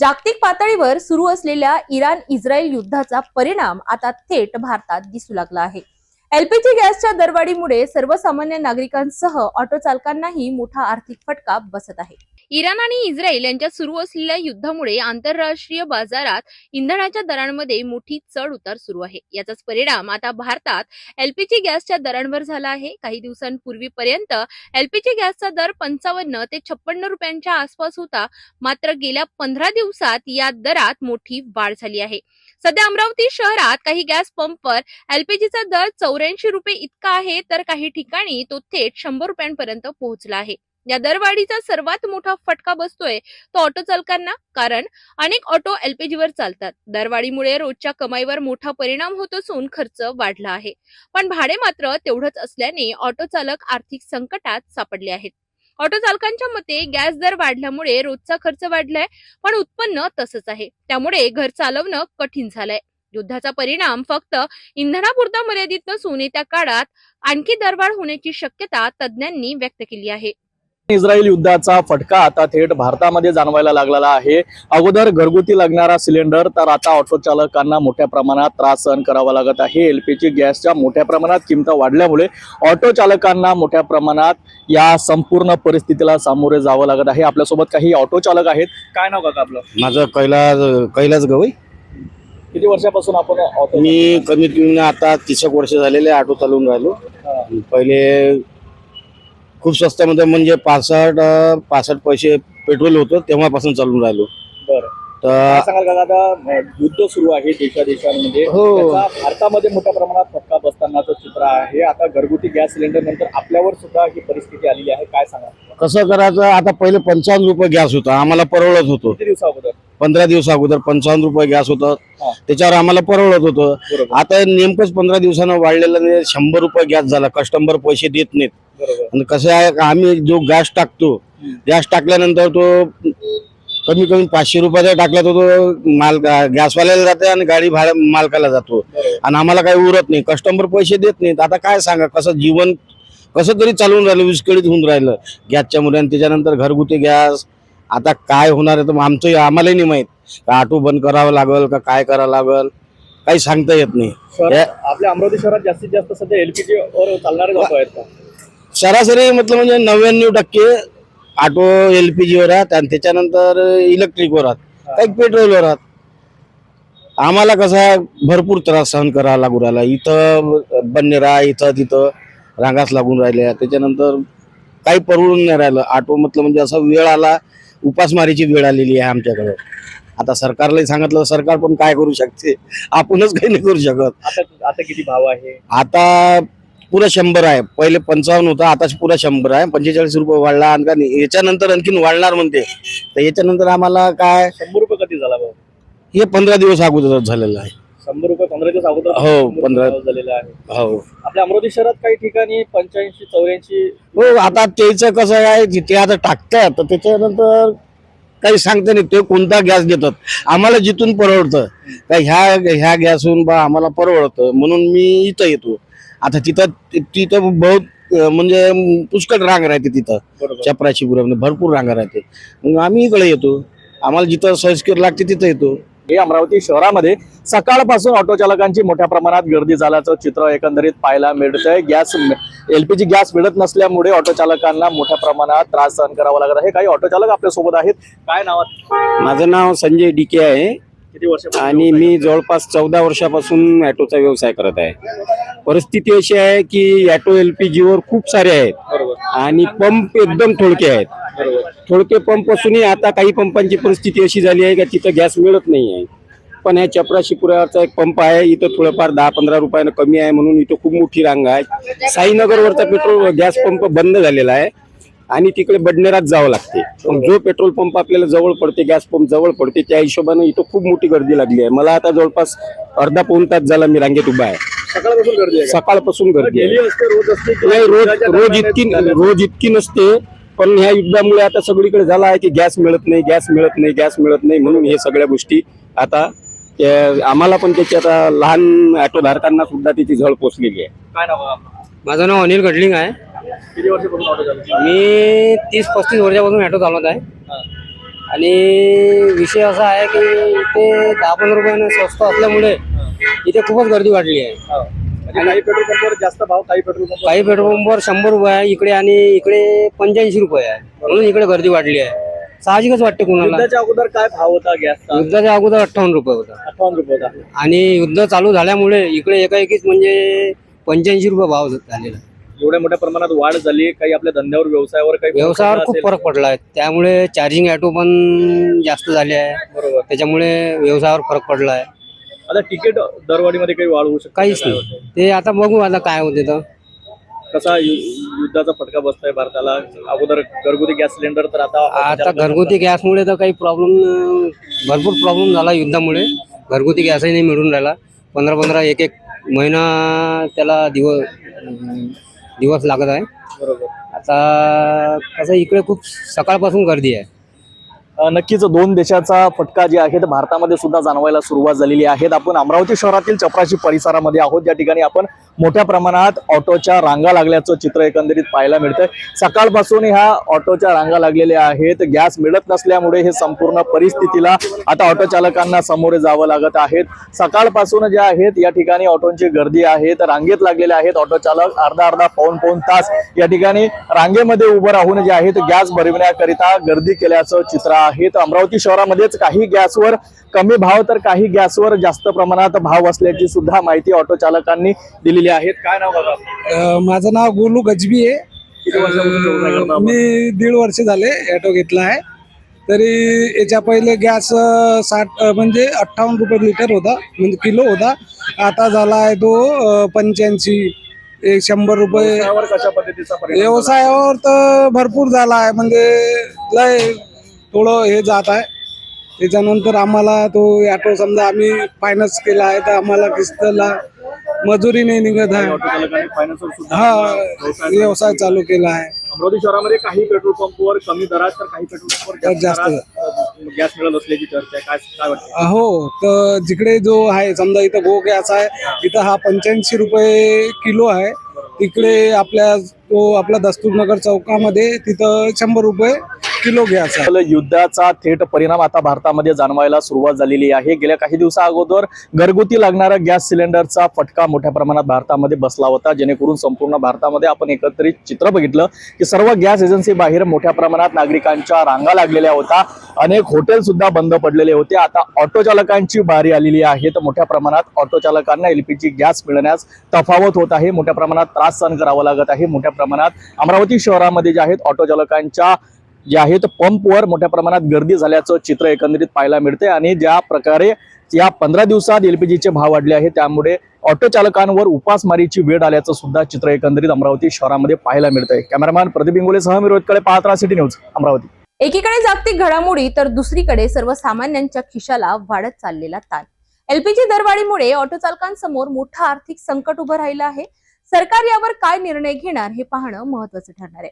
जागतिक पातळीवर सुरू असलेल्या इराण-इस्रायल युद्धाचा परिणाम आता थेट भारतात दिसू लागला आहे। एलपीजी गॅसच्या दरवाढीमुळे सर्वसामान्य नागरिकांसह ऑटो चालकांनाही मोठा आर्थिक फटका बसत आहे। इराण आणि इस्रायल यांच्यात सुरू असलेल्या युद्धामुळे आंतरराष्ट्रीय बाजारात इंधनाच्या दरांमध्ये मोठी चढ उतार सुरू आहे। याचाच परिणाम आता भारतात एलपीजी गॅसच्या दरांवर झाला आहे। काही दिवसांपूर्वीपर्यंत एलपीजी गॅसचा दर 55 ते 56 रुपयांच्या आसपास होता, मात्र गेल्या 15 दिवसात या दरात मोठी वाढ झाली आहे। सध्या अमरावती शहरात काही गॅस पंपवर एलपीजीचा दर 84 रुपये इतका आहे, तर काही ठिकाणी तो थेट 100 रुपयांपर्यंत पोहोचला आहे। या दरवाढीचा सर्वात मोठा फटका बसतोय तो ऑटो चालकांना, कारण अनेक ऑटो एलपीजीवर चालतात। दरवाढीमुळे रोजच्या कमाईवर मोठा परिणाम होत असून खर्च वाढला आहे, पण भाडे मात्र तेवढंच असल्याने ऑटो चालक आर्थिक संकटात सापडले आहेत। ऑटो चालकांच्या मते गॅस दर वाढल्यामुळे रोजचा खर्च वाढलाय, पण उत्पन्न तसंच आहे, त्यामुळे घर चालवणं कठीण झालंय। युद्धाचा परिणाम फक्त इंधनापुरता मर्यादित नसून येत्या काळात आणखी दरवाढ होण्याची शक्यता तज्ञांनी व्यक्त केली आहे। इस्रायल युद्धाचा फटका आता थेट भारतामध्ये जाणवायला लागलेला आहे। अगोदर घरगुती लागणारा सिलेंडर, तर आता ऑटो चालकांना मोठ्या प्रमाणात त्रास सहन करावा लागत आहे। एलपीजी गॅसच्या मोठ्या प्रमाणात किंमत वाढल्यामुळे ऑटो चालकांना मोठ्या प्रमाणात या संपूर्ण परिस्थितीला सामोरे जावं लागत आहे। आपल्यासोबत काही ऑटो चालक आहेत। काय नाव काका आपलं? माझं कैलास गवई। किती वर्षापासून आपण ऑटो? मी कमीत कमी आता 30 वर्ष झालेले ऑटो चालवून राहिलो। पहिले खूप स्वस्तामध्ये म्हणजे 65 पैसे पेट्रोल होतं, तेव्हापासून चालून राहिलो। बरं, तर सांगाल का आता युद्ध सुरू आहे देशादेशांमध्ये, हो. त्याचा भारतामध्ये मोठ्या प्रमाणात फटका बसतानाचं चित्र आहे। आता घरगुती गॅस सिलेंडर नंतर आपल्यावर सुद्धा ही परिस्थिती आलेली आहे, काय सांगा? कसं करायचं? आता पहिले 55 रुपये गॅस होता, आम्हाला परवडत होतो। किती दिवसा अगोदर? 15 दिवस अगोदर 55 रुपये गॅस होतं, त्याच्यावर आम्हाला परवडत होतं। बरोबर, आता नेमकंच 15 दिवसानं वाढलेलं 100 रुपये गॅस झाला। कस्टमर पैसे देत नाहीत। बरोबर। आणि कसं आहे, आम्ही जो गॅस टाकतो, गॅस टाकल्यानंतर तो कमी कमी 500 रुपयाचा टाकला तर तो माल गॅसवाल्याला जाते आणि गाडी भाड्या मालकाला जातो, आणि आम्हाला काही उरत नाही। कस्टमर पैसे देत नाहीत। आता काय सांगा, कसं जीवन कसं तरी चालून राहिलं, विस्कळीत होऊन राहिलं गॅसच्या मुळे। त्याच्यानंतर घरगुती गॅस आता काय होणार आहे तर आम्हालाही नाही माहित, का ऑटो बंद करावं लागल का काय करावं लागल, काही सांगता येत नाही। आपल्या अमरावती शहरात जास्तीत जास्त सध्या एलपीजी वर चालणारे ऑटो आहेत का? सरासरी म्हटलं म्हणजे 99% ऑटो एलपीजी वर आहेत, आणि त्याच्यानंतर इलेक्ट्रिक वर आहेत, काही पेट्रोल वर आहेत। आम्हाला कसा भरपूर त्रास सहन करावा लागू राहिला। इथं बन्नेरा, इथं तिथं रांगाच लागून राहिल्या। त्याच्यानंतर काही परवडून नाही राहिलं। ऑटो म्हटलं म्हणजे असा वेळ आला, उपासमारीची वेळ आलेली आहे आमच्याकडे। आता सरकारलाही सांगितलं, सरकार पण काय करू शकते, आपणच काही नाही करू शकत। आता किती भाव आहे? आता पुरा 100 आहे। पहिले 55 होता, आता पुरा 100 आहे। 45 रुपये वाढला, आणि याच्यानंतर आणखीन वाढणार म्हणते। तर याच्यानंतर आम्हाला काय 100 रुपये कधी झाला भाऊ? हे 15 दिवस अगोदर झालेलं आहे। 100 रुपये 15 दिवस अगोदर? हो, 15 झालेला आहे। हो, आपल्या अमरावती शहरात काही ठिकाणी 85 84 हो। आता त्याचं कसं आहे, जिथे आता टाकतात तर त्याच्यानंतर काही सांगता नाही, ते कोणता गॅस देतात। आम्हाला जिथून परवडतं का ह्या गॅसहून बा आम्हाला परवडतं, म्हणून मी इथं येतो। आता तिथं बहुत म्हणजे पुष्कळ रांग राहते तिथं, चपराशीपुरामध्ये भरपूर रांगा राहते। मग आम्ही इकडे येतो, आम्हाला जिथं सोयीस्कर लागते तिथं येतो। हे अमरावती शहरामध्ये सकाळपासून ऑटो चालकांची मोठ्या प्रमाणात गर्दी झाल्याचं चित्र एकंदरीत पाहायला मिळतंय। एलपीजी गॅस मिळत नसल्यामुळे ऑटो चालकांना मोठ्या प्रमाणात त्रास सहन करावा लागत आहे। काही ऑटो चालक आपल्या सोबत आहेत। काय नाव? माझं नाव संजय डीके आहे, किती वर्ष? आणि मी जवळपास 14 वर्षापासून ऑटोचा व्यवसाय करत आहे। परिस्थिती अशी आहे की ऑटो एलपीजीवर खूप सारे आहेत, आणि पंप एकदम थोडके आहेत। थोडके पंप असूनही आता काही पंपांची परिस्थिती अशी झाली आहे की तिथं गॅस मिळत नाही आहे। पण ह्या चपराशीपुराचा एक पंप आहे, इथं थोडंफार 10-15 रुपयानं कमी आहे, म्हणून इथं खूप मोठी रांग आहे। साईनगरवरचा पेट्रोल गॅस पंप बंद झालेला आहे, आणि तिकडे बडनेरात जावं लागते। मग जो पेट्रोल पंप आपल्याला जवळ पडते, गॅस पंप जवळ पडते, त्या हिशोबाने इथं खूप मोठी गर्दी लागली आहे। मला आता जवळपास अर्धा पाऊण तास झाला मी रांगेत उभा आहे। सकाळपासून गर्दी आहे? सकाळपासून गर्दी आहे। नाही, रोज इतकी नसते, पण ह्या युद्धामुळे आता सगळीकडे झाला आहे की गॅस मिळत नाही, म्हणून हे सगळ्या गोष्टी आता आम्हाला पण त्याची आता लहान ऑटो धारकांना सुद्धा त्याची झळ पोचलेली आहे। काय नाव? माझं नाव अनिल गडलिंग आहे। किती वर्षापासून ऑटो चालक? मी 30-35 वर्षापासून ऑटो चालवत आहे, आणि विषय असा आहे की इथे 10-15 रुपयाने स्वस्त असल्यामुळे इथे खूपच गर्दी वाढली आहे. म्हणजे काही पेट्रोल पंपावर जास्त भाव, काही पेट्रोल पंप काही पेट्रोल पंपवर 100 रुपये आहे इकडे आणि इकडे 85 रुपये आहे, म्हणून इकडे गर्दी वाढली आहे. साहजिकच वाटते कुणाला. युद्धाच्या अगोदर काय भाव होता गॅसचा? युद्धाच्या अगोदर 58 रुपये होता 58 रुपये होता. आणि युद्ध चालू झाल्यामुळे इकडे एकाएकीच म्हणजे 85 रुपये भाव झालेला. एवढ्या मोठ्या प्रमाणात वाढ झाली, काही आपल्या धंद्यावर, व्यवसायावर काही व्यवसायावर फरक खूप असेल? फरक पडला आहे. त्यामुळे चार्जिंग ऑटो पण जास्त झाले आहे, बरोबर. त्याच्यामुळे व्यवसायावर फरक पडला आहे. आता तिकीट दरवाढीमध्ये काही वाढ होऊ शकते? काहीच काय नाही, वाटतंय? ते आता बघू आता काय होते तर. कसा युद्धाचा फटका बसतोय भारताला? अगोदर घरगुती गॅस सिलेंडर, तर आता घरगुती गॅसमुळे तर काही प्रॉब्लेम, भरपूर प्रॉब्लेम झाला युद्धामुळे. घरगुती गॅसही नाही मिळून राहिला. 15-15 एक महिना त्याला दिवस लागत आहे. बरोबर. आता कसं इकडे खूप सकाळपासून गर्दी आहे. नक्कीच दोन देशाचा फटका जे आहे ते भारतामध्ये सुद्धा जाणवायला सुरुवात झालेली आहे. आपण अमरावती शहरातील चपराशी परिसरामध्ये आहोत, या ठिकाणी आपण मोठ्या प्रमाणात ऑटोच्या रांगा लागल्याचं चित्र एकंदरीत पाहायला मिळतंय. सकाळपासून ह्या ऑटोच्या रांगा लागलेल्या आहेत. गॅस मिळत नसल्यामुळे हे संपूर्ण परिस्थितीला आता ऑटो चालकांना सामोरे जावं लागत आहेत. सकाळपासून जे आहेत या ठिकाणी ऑटोंची गर्दी आहे, तर रांगेत लागलेले आहेत ऑटो चालक. अर्धा पाऊण तास या ठिकाणी रांगेमध्ये उभं राहून जे आहेत गॅस भरविण्याकरिता गर्दी केल्याचं चित्र आहे. तर अमरावती शहरामध्येच काही गॅसवर कमी भाव, तर काही गॅसवर जास्त प्रमाणात भाव असल्याची सुद्धा माहिती ऑटो चालकांनी दिलेली आहे. काय नाव बघा? माझं नाव गोलू गजबी आहे. किती वर्षापासून व्यवसाय करता आपण? मी 1.5 वर्ष झाले ऑटो घेतला आहे. तरी याच्या पहिले गॅस 60 म्हणजे 58 रुपये लिटर होता, म्हणजे किलो होता. आता झाला आहे तो 85, 100 रुपये. व्यवसायावर कशा पद्धतीचा परिणाम झाला? व्यवसायावर तर भरपूर झाला आहे, म्हणजे लय थोडं हे जात आहे. त्याच्यानंतर आम्हाला तो ऑटो समजा आम्ही फायनान्स केला आहे, तर आम्हाला किस्तला मजुरी नाही निघत आहे. ऑटो चालकांनी फायनान्सवर सुद्धा हा व्यवसाय व्यवसाय चालू केला आहे. अमरावती शहरामध्ये काही पेट्रोल पंपवर कमी दरात, तर काही पेट्रोल पंपवर जास्त दरात गॅस मिळत असल्याची चर्चा आहे. काय वाटतं? हो, तर जिकडे जो आहे समजा इथं गो गॅस आहे, इथं हा 85 रुपये किलो आहे. तिकडे आपला दस्तूरनगर चौकामध्ये तिथं 100 रुपये किलो गॅस आहे. युद्धाचा थेट परिणाम आता भारतामध्ये जाणवायला सुरुवात झालेली आहे. गेल्या काही दिवसा अगोदर घरगुती लागणारा गॅस सिलेंडरचा फटका मोठ्या प्रमाणात भारतामध्ये बसला होता, जेणेकरून संपूर्ण भारतामध्ये आपण एकत्रित चित्र बघितलं की सर्व गॅस एजन्सी बाहेर मोठ्या प्रमाणात नागरिकांच्या रांगा लागलेल्या होत्या. अनेक हॉटेल सुद्धा बंद पडलेले होते. आता ऑटो चालकांची बारी आलेली आहे, तर मोठ्या प्रमाणात ऑटो चालकांना एलपीजी गॅस मिळण्यास तफावत होत आहे. मोठ्या प्रमाणात त्रास सहन करावा लागत आहे. मोठ्या प्रमाणात अमरावती शहरामध्ये जे आहेत ऑटो चालकांच्या जे आहेत पंपवर मोठ्या प्रमाणात गर्दी झाल्याचं चित्र एकंदरीत पाहायला मिळते. आणि ज्या प्रकारे या 15 दिवसात एलपीजीचे भाव वाढले आहेत, त्यामुळे ऑटो चालकांवर उपासमारीची वेळ आल्याचं सुद्धा चित्र एकंदरीत अमरावती शहरामध्ये पाहायला मिळतंय. कॅमेरामॅन प्रदीप इंगोलेसह मी रोहित कडे, पाहत राहा सिटी न्यूज अमरावती. एकीकडे जागतिक घडामोडी तर दुसरीकडे सर्वसामान्यांच्या खिशाला वाढत चाललेला ताण. एलपीजी दरवाढीमुळे ऑटो चालकांसमोर मोठं आर्थिक संकट उभं राहिलं आहे. सरकार यावर काय निर्णय घेणार हे पाहणं महत्त्वाचं ठरणार आहे.